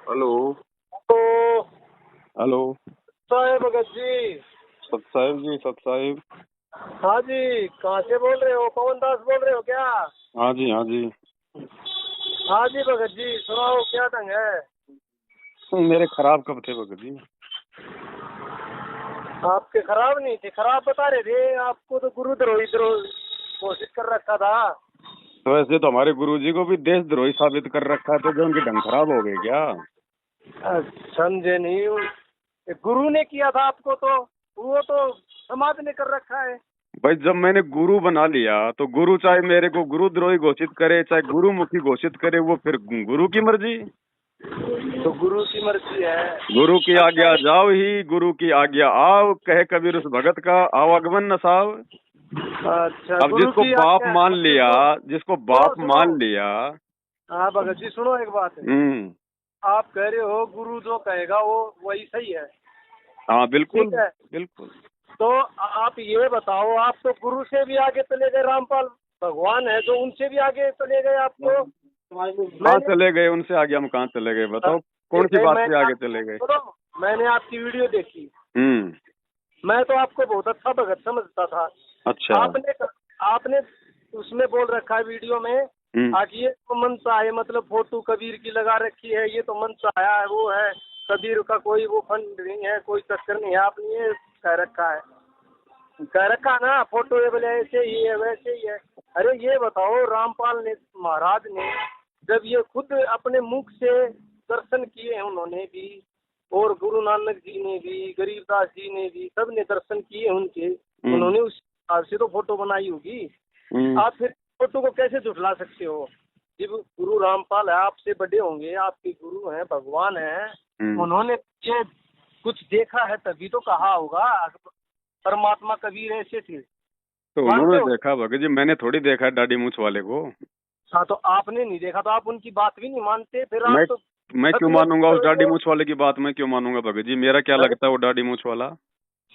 Hello. तो hello. साहेब भगत जी। सत साहिब जी, सत साहिब। हाँ जी, कहाँ से बोल रहे हो? पवन दास बोल रहे हो क्या? हाँ जी, हाँ जी। हाँ जी भगत जी, सुनाओ क्या ढंग है? मेरे खराब कब थे भगत जी? आपके खराब नहीं थे, खराब बता रहे थे। आपको तो गुरुद्रोही घोषित कर रखा था। तो ऐसे तो हमारे गुरुजी को भी देशद्रोही साबित कर रखा है, तो जो उनके ढंग खराब हो गए क्या? समझे नहीं? गुरु ने किया था आपको, तो वो तो समाज ने कर रखा है। भाई जब मैंने गुरु बना लिया तो गुरु चाहे मेरे को गुरुद्रोही घोषित करे चाहे गुरुमुखी घोषित करे, वो फिर गुरु की मर्जी। तो गुरु की मर्जी है। गुरु की अच्छा आज्ञा जाओ ही, गुरु की आज्ञा आओ, कहे कबीर उस भगत का आवागमन न साव। अच्छा, अब गुरु जिसको की बाप आज्ञा मान मतलब लिया, तो जिसको सुनो बाप सुनो। मान लिया। हाँ भगत जी, सुनो एक बात है। हम्म। आप कह रहे हो गुरु जो कहेगा वो वही सही है। हाँ बिल्कुल। ठीक है। बिल्कुल। तो आप ये बताओ, आप तो गुरु से भी आगे चले गए। रामपाल भगवान है जो, उनसे भी आगे चले गए आप तो। कहाँ मैंने चले गए? उनसे आगे हम कहाँ चले गए बताओ? कौन सी देखा, बात से मैंने आगे चले गए? सुनो, मैंने आपकी वीडियो देखी। हम्म। मैं तो आपको बहुत अच्छा भगत समझता था। अच्छा। आपने आपने उसमें बोल रखा है वीडियो में, हम्म। आज ये तो मन सा है, मतलब फोटो कबीर की लगा रखी है, ये तो मन सा आया है, वो है कबीर का कोई वो फंड नहीं है, कोई चक्कर नहीं है। आपने ये कह रखा है, कह रखा ना फोटो ये बोले ऐसे ही है वैसे ही है। अरे ये बताओ, रामपाल ने महाराज ने जब ये खुद अपने मुख से दर्शन किए हैं उन्होंने भी, और गुरु नानक जी ने भी, गरीबदास जी ने भी, सब ने दर्शन किए उनके। हम्म। उन्होंने उस हिसाब से तो फोटो बनाई होगी। हम्म। आप फिर फोटो को कैसे झुठला सकते हो? जब गुरु रामपाल है, आपसे बड़े होंगे, आपके गुरु हैं, भगवान हैं, हम्म। उन्होंने ये कुछ देखा है तभी तो कहा होगा। परमात्मा कबीर ऐसे थे, तो मानते उन्होंने हो? देखा भगत जी, मैंने थोड़ी देखा है दाढ़ी मूछ वाले को। हाँ, तो आपने नहीं देखा तो आप उनकी बात भी नहीं मानते, फिर मैं आप तो मैं क्यों सतयुग मानूंगा उस दाढ़ी हो। मूछ वाले की बात? मैं क्यों मानूंगा भगत जी? मेरा क्या अरे लगता है वो दाढ़ी मूछ वाला?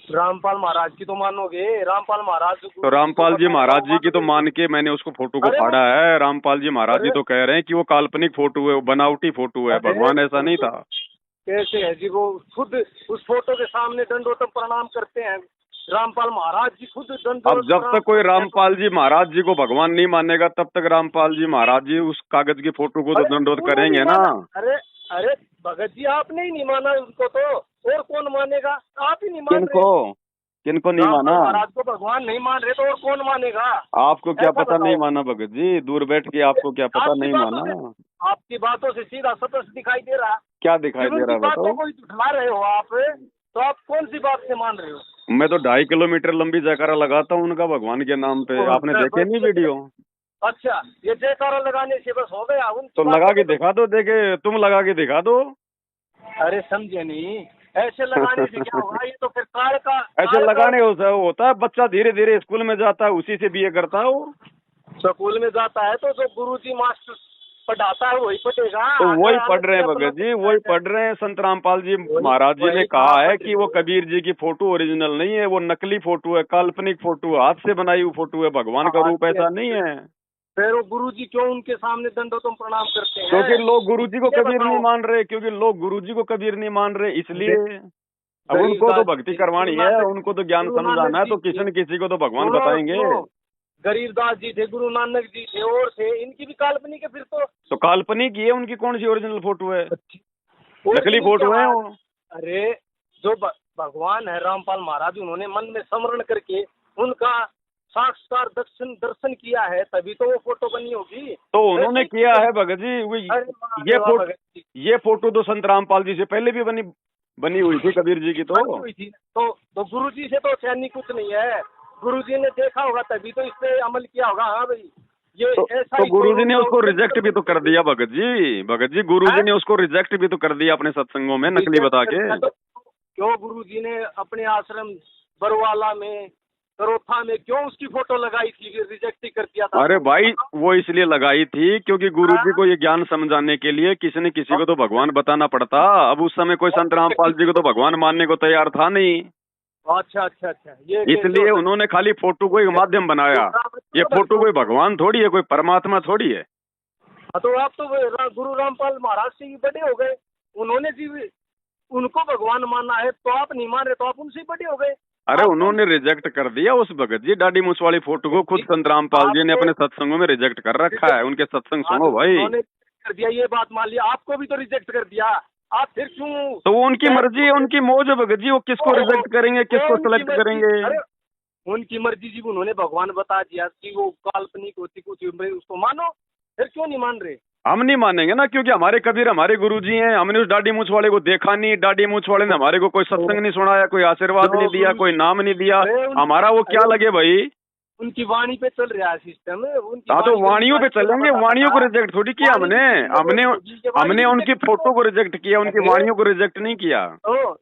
रामपाल महाराज की तो मानोगे? रामपाल महाराज जो तो गुरु जी को रामपाल जी बताएगा महाराज वो जी की तो मानोगे नहीं? मान के मैंने उसको फोटो को अरे वो, फाड़ा है। रामपाल जी महाराज जी अरे तो कह रहे हैं कि वो काल्पनिक फोटो है, वो बनावटी फोटो है, अरे भगवान ऐसा नहीं था। कैसे है जी? वो खुद उस फोटो के सामने दंडोतम प्रणाम करते हैं। रामपाल महाराज जी खुद अब दंडोतम जब प्रणाम तक कोई करते हैं तो। रामपाल जी महाराज जी को भगवान नहीं मानेगा, तब तक रामपाल जी महाराज जी उस कागज की फोटो को तो अरे दंडोत उन्होंने नहीं करेंगे ना। माना। अरे अरे भगत जी, आपने ही नहीं माना उनको, तो और कौन मानेगा? आप ही नहीं मान रहे। किनको? किनको नहीं रामपाल माना? महाराज को भगवान नहीं मान रहे तो और कौन मानेगा? आपको क्या ऐसा पता नहीं बताओ। माना भगत जी? दूर बैठ के आपको क्या पता आपकी नहीं बातों माना? से आपकी बातों से सीधा स्पष्ट दिखाई दे रहा। क्या दिखाई जब दे उनकी रहा है बातों बताओ? को ही झुठला रहे हो आप, तो आप कौन सी बात से मान रहे हो? मैं तो 2.5 किलोमीटर लंबी जयकारा लगाता हूँ उनका भगवान के नाम पे। आपने देखे नहीं वीडियो? अच्छा, ये जयकारा लगाने से बस हो गया? उनकी तो लगा बातों के को तो। दिखा दो, देखे तुम लगा के दिखा दो। अरे समझे नहीं, ऐसे लगाने से क्या होगा? ये तो फिर ऐसे काल का लगाने से होता है, बच्चा धीरे धीरे स्कूल में जाता है, उसी से बीए करता है वो। स्कूल में जाता है तो जो गुरुजी मास्टर पढ़ाता है वही पढ़ेगा। तो अगर वही पढ़ अलग रहे से हैं अपना भगत जी, कुछ वही है, पढ़ रहे हैं। संत रामपाल जी वही महाराज जी ने वही कहा कहाँ है पढ़ कि रहे वो हो? कबीर जी की फोटो ओरिजिनल नहीं है, वो नकली फोटो है, काल्पनिक फोटो है, हाथ से बनाई हुई फोटो है, भगवान का रूप अच्छे ऐसा नहीं अच्छे। है। फिर वो गुरुजी क्यों उनके सामने दंडोतम प्रणाम करते क्योंकि हैं? लोग गुरु जी को ये कबीर नहीं बताओ। मान रहे, क्योंकि लोग गुरु जी को कबीर नहीं मान रहे, इसलिए। अब उनको तो गरीबदास भक्ति जी, करवानी है, उनको तो ज्ञान गुरु नानक समझाना है, जी तो किसी थे। न किसी को तो भगवान सुनो बताएंगे। सुनो, गरीबदास जी थे, गुरु नानक जी थे, और थे। इनकी भी काल्पनिक है फिर तो। तो काल्पनिक ही है, उनकी कौन सी ओरिजिनल फोटो है? नकली ओरिजिनल क्या फोटो है बात? वो। अरे जो भगवान है रामपाल महाराज, उन्होंने मन में स्मरण करके उनका साक्षात दर्शन दर्शन किया है, तभी तो वो फोटो बनी होगी। तो वैसे उन्होंने ही किया तो। है भगत जी। अरे वाह, ये अरे वाह फोटो भगत जी। ये फोटो तो संत रामपाल जी से पहले भी बनी बनी हुई थी, कबीर जी की तो। बनी हुई थी तो गुरु जी से तो सैनिक कुछ नहीं है। गुरु जी ने देखा होगा तभी तो इस पे अमल किया होगा। हाँ भाई, ये ऐसा तो ही कोई गुरुजी रूप ने लो, उसको ये रिजेक्ट भी तो कर दिया भगत जी। भगत जी, गुरुजी ने उसको रिजेक्ट भी तो कर दिया अपने सत्संगों में, नकली रिजेक्ट बता कर के। दिया तो क्यों गुरु जी ने अपने आश्रम बरवाला में, करोथा में क्यों उसकी फोटो लगाई थी? रिजेक्ट ही कर दिया था अरे तो भाई, बताओ। वो इसलिए लगाई थी क्योंकि गुरुजी हाँ? को ये ज्ञान समझाने के लिए किसी न किसी और को तो भगवान बताना पड़ता। अब उस समय कोई संत रामपाल जी को तो भगवान मानने को तैयार था नहीं, अच्छा अच्छा अच्छा, ये कैसे हो इसलिए सकता उन्होंने खाली फोटो को एक है? माध्यम बनाया। तो आप ये तो फोटो भक्तों कोई को। भगवान थोड़ी है, कोई परमात्मा थोड़ी है। हाँ, तो आप तो गुरु रामपाल महाराज से ही बड़े हो गए। उन्होंने जी उनको भगवान माना है, तो आप नहीं मान रहे, तो आप उनसे बड़े हो गए। अरे आप उन्होंने रिजेक्ट कर दिया उस भगत जी दाढ़ी मूछ वाली फोटो को, खुद संत रामपाल जी ने अपने सत्संगों में रिजेक्ट कर रखा है। उनके सत्संग सुनो भाई। उन्होंने कर दिया, ये बात मान लिया, आपको भी तो रिजेक्ट कर दिया, आप फिर क्यों? तो वो उनकी मर्जी है, उनकी मौज है भगत जी, वो किसको रिजेक्ट करेंगे, किसको सेलेक्ट करेंगे। अरे उनकी मर्जी जी, उन्होंने भगवान बता दिया कि वो काल्पनिक होती कुछ, उसको मानो, फिर क्यों नहीं मान रहे? हम नहीं मानेंगे ना, क्योंकि हमारे कबीर हमारे गुरुजी हैं। हमने उस दाढ़ी मूछ वाले को देखा नहीं, दाढ़ी मूछ वाले ने हमारे को कोई सत्संग नहीं सुनाया, कोई आशीर्वाद नहीं दिया, कोई नाम नहीं दिया। हमारा वो क्या लगे भाई। उनकी वाणी पे चल रहा है सिस्टम। हाँ तो वाणियों पे चलेंगे, वाणियों को रिजेक्ट थोड़ी किया हमने। हमने उनकी फोटो को रिजेक्ट किया, उनकी वाणियों को रिजेक्ट नहीं किया।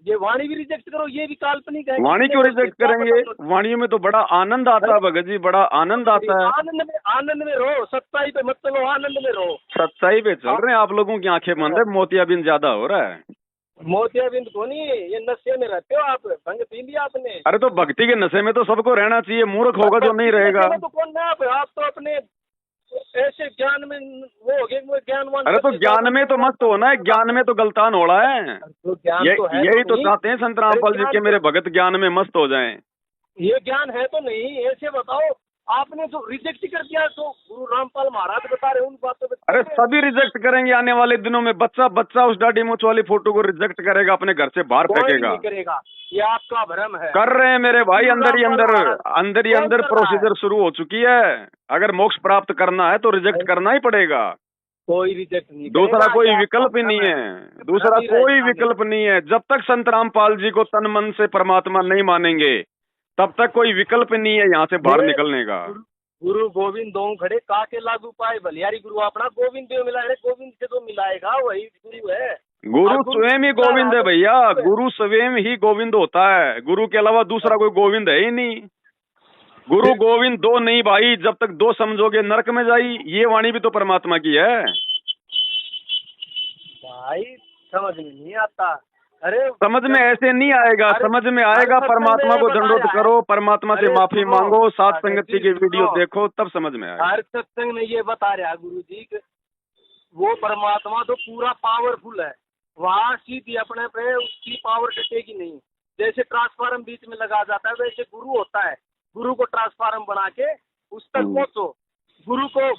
ये वाणी भी रिजेक्ट करो, ये भी काल्पनिक है। वाणी क्यों रिजेक्ट करेंगे? वाणियों में तो बड़ा आनंद आता है भगत जी, बड़ा आनंद आता है। आनंद में रहो, सच्चाई पे मत चलो, आनंद में रहो। सच्चाई पे चल रहे हैं, आप लोगों की आंखें बंद है, मोतियाबिंद ज्यादा हो रहा है। मोतियाबिंद को नहीं, ये नशे में रहते हो आप, भंग पी लिया आपने। अरे तो भक्ति के नशे में तो सबको रहना चाहिए, मूर्ख होगा जो नहीं रहेगा। तो कौन ना आप तो अपने ऐसे ज्ञान में वो हो गए, वो ज्ञानवान। अरे तो ज्ञान में तो मस्त होना है, ज्ञान में तो गलतान हो रहा है। यही तो चाहते हैं संत रामपाल जी के मेरे भगत ज्ञान में मस्त हो जाएं। ये ज्ञान है तो नहीं, ऐसे बताओ। आपने जो रिजेक्ट कर दिया, तो गुरु रामपाल महाराज बता रहे उन बातों पे। अरे सभी रिजेक्ट करेंगे आने वाले दिनों में। बच्चा उस दाढ़ी मूछ वाली फोटो को रिजेक्ट करेगा, अपने घर से बाहर फेंकेगा। नहीं करेगा, ये आपका भ्रम है। कर रहे हैं मेरे भाई, अंदर ही अंदर प्रोसीजर शुरू हो चुकी है। अगर मोक्ष प्राप्त करना है तो रिजेक्ट करना ही पड़ेगा। कोई रिजेक्ट नहीं, दूसरा कोई विकल्प ही नहीं है, दूसरा कोई विकल्प नहीं है। जब तक संत रामपाल जी को तन मन से परमात्मा नहीं मानेंगे, तब तक कोई विकल्प नहीं है यहाँ से बाहर निकलने का। गुरु गोविंद दो खड़े काके लागू पाए बलियारी, गुरु अपना गोविंद देव मिला है, गोविंद से जो मिलाएगा वही गुरु है। गुरु स्वयं ही गोविंद है भैया, गुरु स्वयं ही गोविंद होता है। गुरु के अलावा दूसरा कोई गोविंद है ही नहीं। गुरु गोविंद दो नहीं भाई, जब तक दो समझोगे नरक में जाई। ये वाणी भी तो परमात्मा की है भाई, समझ में नहीं आता। अरे समझ में ऐसे नहीं आएगा, समझ में आएगा। परमात्मा को दंडोत करो, परमात्मा से माफी मांगो, सात संगति की वीडियो देखो, तब समझ में आएगा। हर सत्संग में ये बता रहा गुरु जी, वो परमात्मा तो पूरा पावरफुल है, वहाँ सीधी अपने पे उसकी पावर टटेगी नहीं। जैसे ट्रांसफार्म बीच में लगा जाता है, वैसे गुरु होता है। गुरु को ट्रांसफार्म बना के उस तक पहुँचो। गुरु को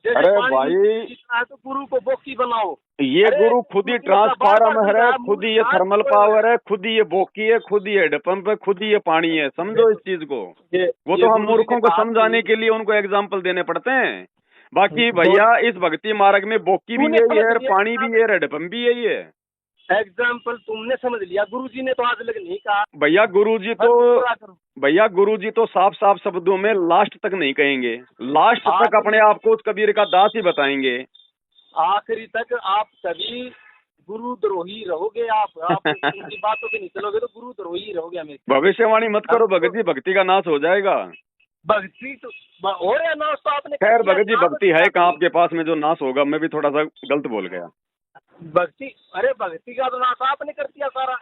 अरे भाई, तो गुरु को बोकी बनाओ। ये गुरु खुद ही ट्रांसफार्म है, खुद ही ये थर्मल पावर है, खुद ही ये बोकी है, खुद ही ये हेडपंप है, खुद ही ये पानी है। समझो इस चीज को। वो तो हम मूर्खों को समझाने के लिए उनको एग्जाम्पल देने पड़ते हैं। बाकी भैया इस भक्ति मार्ग में बोकी भी यही है, पानी भी है, हेडपंप भी यही है। एग्जाम्पल तुमने समझ लिया, गुरुजी ने तो आज लग नहीं कहा। भैया गुरुजी तो साफ साफ शब्दों में लास्ट तक नहीं कहेंगे, लास्ट तक अपने आप को उस कबीर का दास ही बताएंगे। आखिरी तक आप कभी गुरु द्रोही रहोगे। आप उनकी बातों पे नहीं चलोगे तो गुरु द्रोही रहोगे हमेशा। भविष्यवाणी मत करो भगत जी, भक्ति का नाश हो जाएगा। भक्ति तो हो रहा नाश तो आपने। खैर भगत जी, भक्ति है कहाँ आपके पास में जो नाश होगा? मैं भी थोड़ा सा गलत बोल गया। भक्ति, अरे भक्ति का तो नाश आपने कर दिया सारा।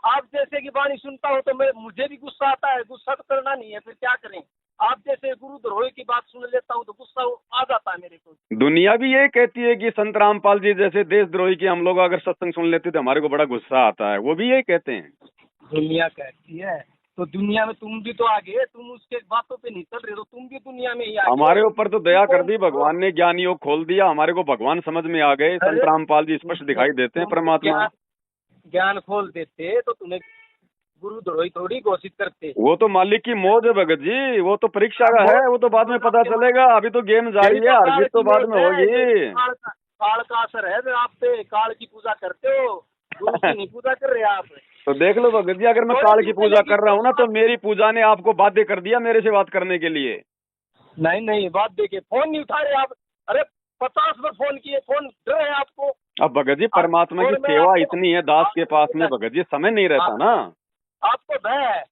आप जैसे की वाणी सुनता हूँ तो मुझे भी गुस्सा आता है। गुस्सा तो करना नहीं है, फिर क्या करें। आप जैसे गुरु द्रोही की बात सुन लेता हूँ तो गुस्सा आ जाता है मेरे को। दुनिया भी यही कहती है कि संत रामपाल जी जैसे देशद्रोही की हम लोग अगर सत्संग सुन लेते तो हमारे को बड़ा गुस्सा आता है। वो भी यही कहते हैं। दुनिया कहती है तो दुनिया में तुम भी तो आगे, तुम उसके बातों पे नहीं चल रहे तो तुम भी दुनिया में ही आगे। हमारे ऊपर तो दया कर दी भगवान ने, ज्ञान योग खोल दिया, हमारे को भगवान समझ में आ गए। संत रामपाल जी स्पष्ट दिखाई देते हैं परमात्मा। ज्ञान खोल देते तो तुम्हें गुरु द्रोही थोड़ी घोषित करते। वो तो मालिक की मौज है भगत जी, वो तो परीक्षा का है, वो तो बाद में पता चलेगा। अभी तो गेम जारी है, हार जीत तो बाद में होगी। काल का असर है आप पे, काल की पूजा करते हो, गुरु की नहीं पूजा कर रहे आप। तो देख लो भगत जी, अगर मैं काल की पूजा कर रहा हूँ ना तो मेरी पूजा ने आपको बाध्य कर दिया मेरे से बात करने के लिए। नहीं बात देखिए, फोन नहीं उठा रहे आप। अरे 50 बार फोन किए, फोन डर है आपको। अब भगत जी परमात्मा की सेवा इतनी है दास के पास में भगत जी, समय नहीं रहता ना। आपको भय है।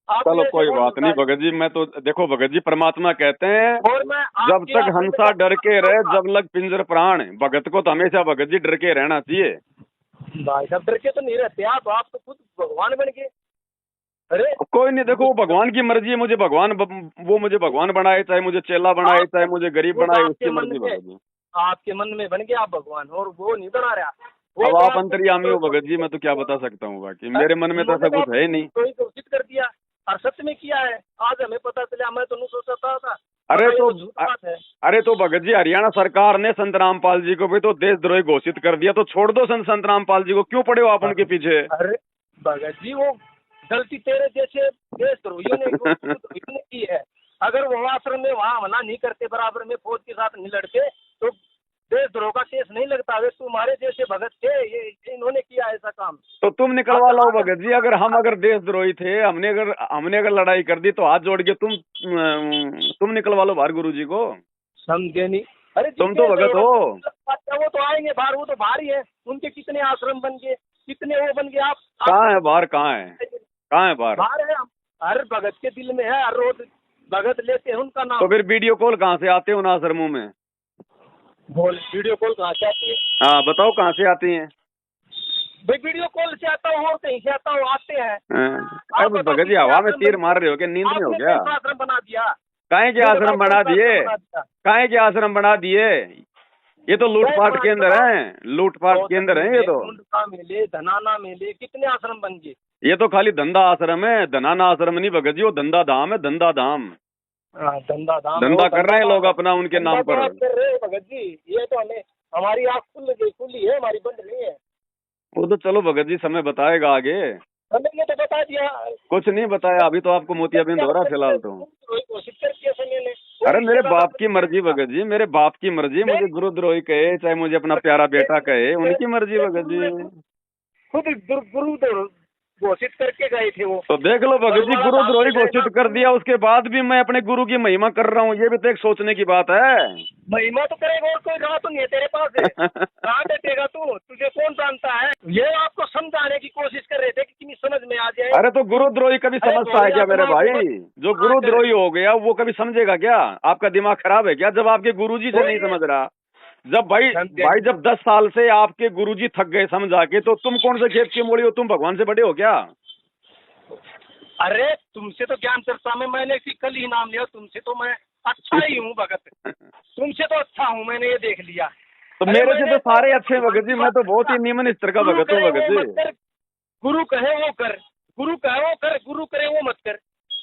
चलो कोई बात नहीं भगत जी, मैं तो देखो भगत जी परमात्मा कहते हैं जब तक हंसा डर के रहे जब लग पिंजर प्राण। भगत को तो हमेशा भगत जी डर के रहना चाहिए। भाई साहब डर के तो नहीं रहते आप तो खुद भगवान बन गए। अरे कोई नहीं, देखो वो भगवान की मर्जी है। मुझे भगवान बनाए, चाहे मुझे चेला बनाए, चाहे मुझे गरीब बनाए, उसकी मर्जी भगत जी। आपके मन में बन गया आप भगवान, और वो नहीं बना रहा। अब आप अंतर्यामी हो भगत जी, मैं तो क्या बता सकता हूँ, बाकी मेरे मन में तो ऐसा कुछ है ही नहीं। कोई घोषित कर दिया और सत्य में किया है, आज हमें पता चला, मैं तो नहीं सोचता था। अरे तो भगत जी, हरियाणा सरकार ने संत रामपाल जी को भी तो देशद्रोही घोषित कर दिया, तो छोड़ दो संत रामपाल जी को, क्यों पड़े हो आप उनके पीछे? अरे भगत जी, वो गलती तेरे जैसे देशद्रोहियों ने की है। अगर वो आश्रम में वहाँ हमला नहीं करते, बराबर में फौज के साथ नहीं लड़ते, तो देशद्रोह का केस नहीं लगता। वे तुम्हारे जैसे भगत थे, ये इन्होंने किया ऐसा काम। तो तुम निकलवा लो भगत जी, अगर देशद्रोही थे, हमने अगर लड़ाई कर दी तो हाथ जोड़ के तुम निकलवा लो बाहर गुरु जी को। समझे नहीं? अरे तुम तो भगत हो। वो तो आएंगे बाहर, वो तो बाहर ही है। उनके कितने आश्रम बन गए, कितने वो बन गए। आप कहाँ है बाहर? कहाँ है बाहर? बाहर है, हर भगत के दिल में है, हर रोज भगत लेते हैं उनका नाम। तो फिर वीडियो कॉल कहाँ से आते हो उन आश्रमों में? बोल, वीडियो कॉल कहाँ से आती है? हाँ बताओ, कहाँ से आती हैं? भाई वीडियो कॉल से आता हूँ और कहीं से आता हूँ, आते हैं। अब भगत जी हवा में तीर मार रहे हो क्या? नींद में हो क्या? आश्रम बना दिया। काहे के आश्रम बना दिए? काहे के आश्रम बना दिए? ये तो लूटपाट केंद्र हैं, लूटपाट केंद्र हैं ये तो। मेले, धनाना मेले, कितने आश्रम बन गए। ये तो खाली धंधा आश्रम है, धनाना आश्रम नहीं भगत जी, वो धंधा धाम है, धंधा धाम। धंधा कर रहे हैं लोग अपना उनके नाम पर। कर रहे हैं भगत जी, ये तो हमारी आँख खुली है, हमारी बंद नहीं है। वो तो चलो भगत जी, समय बताएगा आगे। हमने तो बता दिया, कुछ नहीं बताया अभी तो, आपको मोतियाबिंद हो रहा है फिलहाल तो। घोषित कर दिया समय ने। अरे मेरे बाप की मर्जी भगत जी, मेरे बाप की मर्जी। मुझे गुरुद्रोही कहे, चाहे मुझे अपना प्यारा बेटा कहे, उनकी मर्जी भगत जी। खुद गुरु घोषित करके गए थे वो। तो देख लो भगत जी, गुरुद्रोही घोषित कर दिया, उसके बाद भी मैं अपने गुरु की महिमा कर रहा हूँ, ये भी तो एक सोचने की बात है। महिमा तो करेगा, और कोई राह तो नहीं है तेरे पास है। कहाँ बैठेगा तू? तुझे कौन जानता है? ये आपको समझाने की कोशिश कर रहे थे कि किसी समझ में आ जाए। अरे तो गुरुद्रोही कभी समझता है क्या मेरे भाई? जो गुरुद्रोही हो गया वो कभी समझेगा क्या? आपका दिमाग खराब है क्या? जब आपके गुरुजी से नहीं समझ रहा, जब भाई जब 10 साल से आपके गुरुजी थक गए समझा के, तो तुम कौन से खेत की मोड़ी हो? तुम भगवान से बड़े हो क्या? अरे तुमसे तो ज्ञान चर्चा में मैंने कल ही नाम लिया, तुमसे तो मैं अच्छा ही हूँ भगत, तुमसे तो अच्छा हूँ, मैंने ये देख लिया। तो मेरे से तो सारे अच्छे हैं भगत जी, मैं तो बहुत ही निम्न स्तर का भगत हूँ भगत जी। गुरु कहे वो कर, गुरु कहे वो कर, गुरु करे वो मत कर।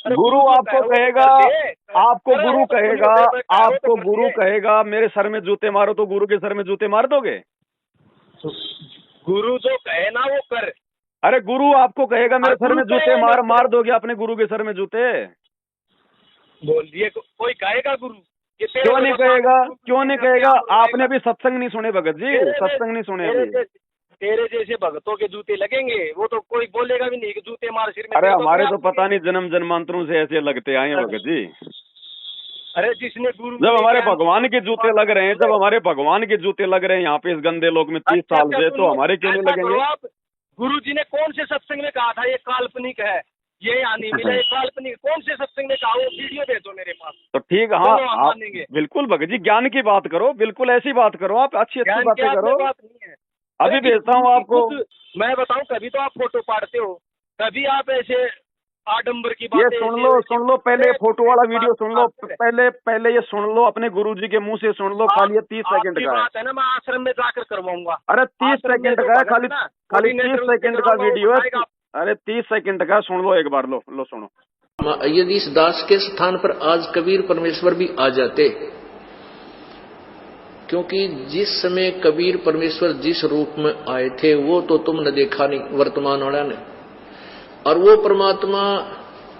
गुरु आपको कहेगा, आपको गुरु कहेगा, आपको गुरु कहेगा मेरे सर में जूते मारो, तो गुरु के सर में जूते मार दोगे? गुरु जो कहे ना वो कर। अरे गुरु आपको कहेगा मेरे सर में जूते मार दोगे अपने गुरु के सर में जूते? बोल दिए कोई कहेगा गुरु? क्यों नहीं कहेगा? क्यों नहीं कहेगा? आपने अभी सत्संग नहीं सुने भगत जी, सत्संग नहीं सुने अभी। तेरे जैसे भगतों के जूते लगेंगे, वो तो कोई बोलेगा भी नहीं कि जूते मार सिर में। अरे हमारे तो पता नहीं जन्म जन्मांतरों से ऐसे लगते आए हैं भगत जी। अरे जिसने गुरु, जब हमारे भगवान के जूते लग रहे हैं, जब हमारे भगवान के जूते लग रहे हैं यहाँ पे इस गंदे लोक में 30 साल से, तो हमारे क्यों नहीं लगेंगे? गुरु जी ने कौन से सत्संग में कहा था ये काल्पनिक है, ये यहाँ नहीं मिला, ये काल्पनिक? कौन से सत्संग में कहा? वो वीडियो भेजो मेरे पास। तो ठीक, हाँ बिल्कुल भगत जी, ज्ञान की बात करो, बिल्कुल ऐसी बात करो, आप अच्छी बातें करो। बात नहीं है, अभी भेजता हूँ आपको। मैं बताऊँ, कभी तो आप फोटो पाड़ते हो, कभी आप ऐसे आडंबर की बात। ये सुन लो पहले फोटो वाला वीडियो सुन लो, पहले ये सुन लो, अपने गुरुजी के मुंह से सुन लो। खाली ये 30 सेकंड का बात है ना, मैं आश्रम में जाकर करवाऊंगा। अरे 30 सेकंड का है, खाली 30 सेकंड का वीडियो है। अरे 30 सेकंड का, सुन लो एक बार, लो सुनो। यदि इस दास के स्थान पर आज कबीर परमेश्वर भी आ जाते, क्योंकि जिस समय कबीर परमेश्वर जिस रूप में आए थे वो तो तुमने देखा नहीं, वर्तमान वाला ने। और वो परमात्मा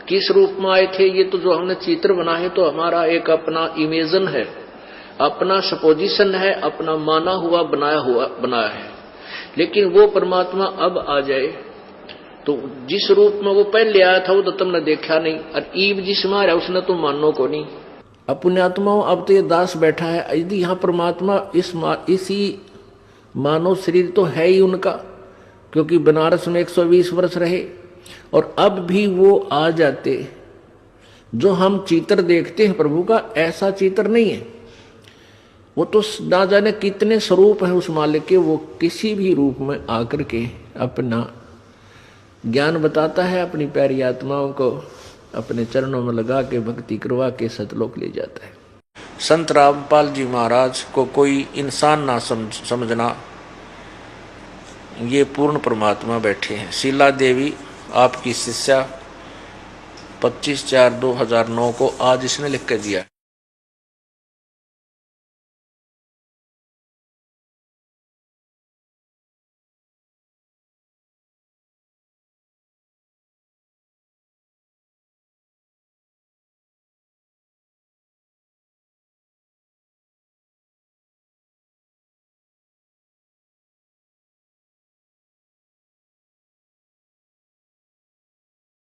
किस रूप में आए थे, ये तो जो हमने चित्र बना है तो हमारा एक अपना इमेजन है, अपना सपोजिशन है, अपना माना हुआ बनाया है। लेकिन वो परमात्मा अब आ जाए तो जिस रूप में वो पहले आया था वो तो तुमने देखा नहीं, और ईब जिसमें आया उसने तो मानो को नहीं। अपने आत्माओं, अब तो ये दास बैठा है, यदि यहाँ परमात्मा इसी मानव शरीर तो है ही उनका, क्योंकि बनारस में 120 वर्ष रहे, और अब भी वो आ जाते। जो हम चित्र देखते हैं प्रभु का, ऐसा चित्र नहीं है। वो तो ना जाने कितने स्वरूप हैं उस मालिक के, वो किसी भी रूप में आकर के अपना ज्ञान बताता है, अपनी प्यारी आत्माओं को अपने चरणों में लगा के भक्ति करवा के सतलोक ले जाता है। संत रामपाल जी महाराज को कोई इंसान ना समझना, ये पूर्ण परमात्मा बैठे हैं। शीला देवी आपकी शिष्या 25/4/2009 को आज इसने लिख के दिया।